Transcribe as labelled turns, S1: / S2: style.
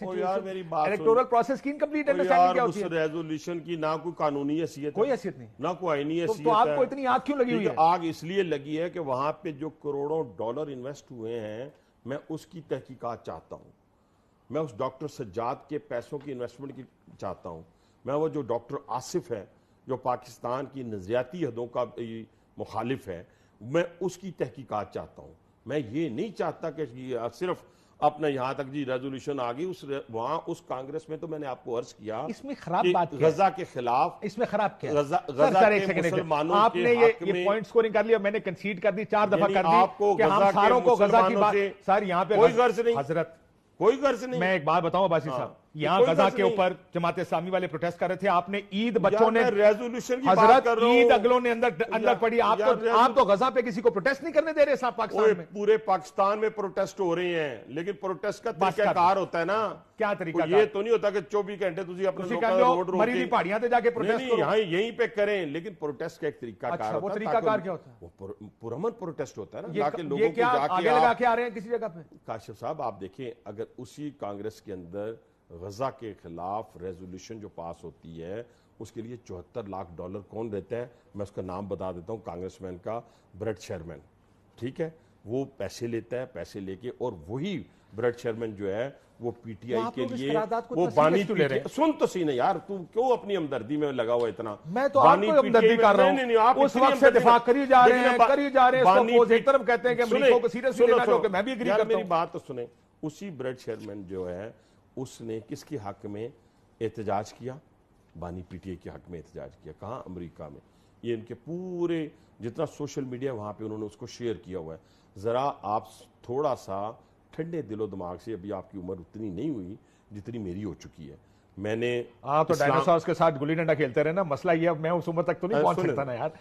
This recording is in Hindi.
S1: यार मेरी बात
S2: इलेक्टोरल प्रोसेस की इनकम्प्लीट अंडरस्टैंडिंग क्या होती है?
S1: उस रेजोल्यूशन की ना कोई कानूनी हैसियत,
S2: कोई हैसियत नहीं,
S1: ना कोई आईनी हैसियत।
S2: तो आपको इतनी आग क्यों लगी हुई है?
S1: आग इसलिए लगी है कि वहां पे जो करोड़ों डॉलर इन्वेस्ट हुए हैं, मैं उसकी तहकीकात चाहता हूं। मैं उस डॉक्टर सज्जाद के पैसों की इन्वेस्टमेंट की चाहता हूं। मैं वो जो डॉक्टर आसिफ है जो पाकिस्तान की नजरियाती हदों का मुखालिफ है, मैं उसकी तहकीकात चाहता हूं। मैं ये नहीं चाहता कि सिर्फ अपने यहां तक जी रेजोल्यूशन आ गई, वहां उस कांग्रेस में तो मैंने आपको अर्ज किया,
S2: इसमें खराब बात क्या
S1: गजा के खिलाफ,
S2: इसमें खराब क्या
S1: गजा के मुसलमानों
S2: आपने ये पॉइंट स्कोरिंग कर लिया, मैंने कंसीड कर दी, 4 दफा कर दी
S1: आपको
S2: कि हम सारों को गजा की बात। सर यहाँ पे
S1: कोई गर्ज नहीं,
S2: हजरत
S1: कोई गर्ज नहीं।
S2: मैं एक बात बताऊं अब्बासी साहब, यहाँ गजा के ऊपर जमात इस्लामी वाले प्रोटेस्ट कर रहे थे, आपने ईद बच्चों ने
S1: रेजोल्यूशन की
S2: हजरत
S1: बात कर रहा हूं,
S2: ईद अगलों ने अंदर पड़ी, आप तो गजा पे किसी को प्रोटेस्ट नहीं करने दे रहे साहब पाकिस्तान में।
S1: पूरे पाकिस्तान में प्रोटेस्ट हो रहे हैं, लेकिन प्रोटेस्ट का तरीकाकार होता है ना।
S2: क्या तरीका?
S1: ये तो नहीं होता कि 24 घंटे तुझे अपने रोड रोड
S2: मरीली पहाड़ियां पे जाके प्रोटेस्ट करो।
S1: यहाँ यहीं पे करें, लेकिन प्रोटेस्ट का एक तरीकाकार होता है।
S2: वो तरीकाकार क्या होता है?
S1: वो पुरअमन प्रोटेस्ट होता है ना,
S2: ये क्या आगे लगा के आ रहे हैं किसी जगह पे?
S1: काशिफ साहब आप देखें, अगर उसी कांग्रेस के अंदर गजा के खिलाफ रेजोल्यूशन जो पास होती है, उसके लिए $74 लाख कौन देता है? मैं उसका नाम बता देता हूं, कांग्रेसमैन का ब्रेड शेरमैन, ठीक है? वो पैसे लेता है, पैसे लेके, और वही ब्रेड शेरमैन जो है वो पीटीआई के लिए वो बानी सुन तो सही नहीं यार, तू क्यों अपनी हमदर्दी में लगा हुआ इतना?
S2: मैं तो आपको हमदर्दी कर रहा हूं, आप उस वक्त से दिफा करी जा रहे हैं, एक तरफ कहते हैं कि अमेरिका को सीरियस लेना चाहिए, मैं भी एग्री करता हूं।
S1: मेरी बात तो सुने, उसी ब्रेड शेरमैन जो है उसने किसके हक में एहतजाज किया? बानी पीटीआई के हक में एहतजाज किया। कहाँ? अमेरिका में। ये इनके पूरे जितना सोशल मीडिया वहां पे उन्होंने उसको शेयर किया हुआ है। जरा आप थोड़ा सा ठंडे दिलो दिमाग से, अभी आपकी उम्र उतनी नहीं हुई जितनी मेरी हो चुकी है। मैंने
S2: तो डायनासोर्स के साथ गुल्ली डंडा खेलते रहे ना, मसला ये, अब मैं उस उम्र तक तो नहीं पहुंच सकता ना यार।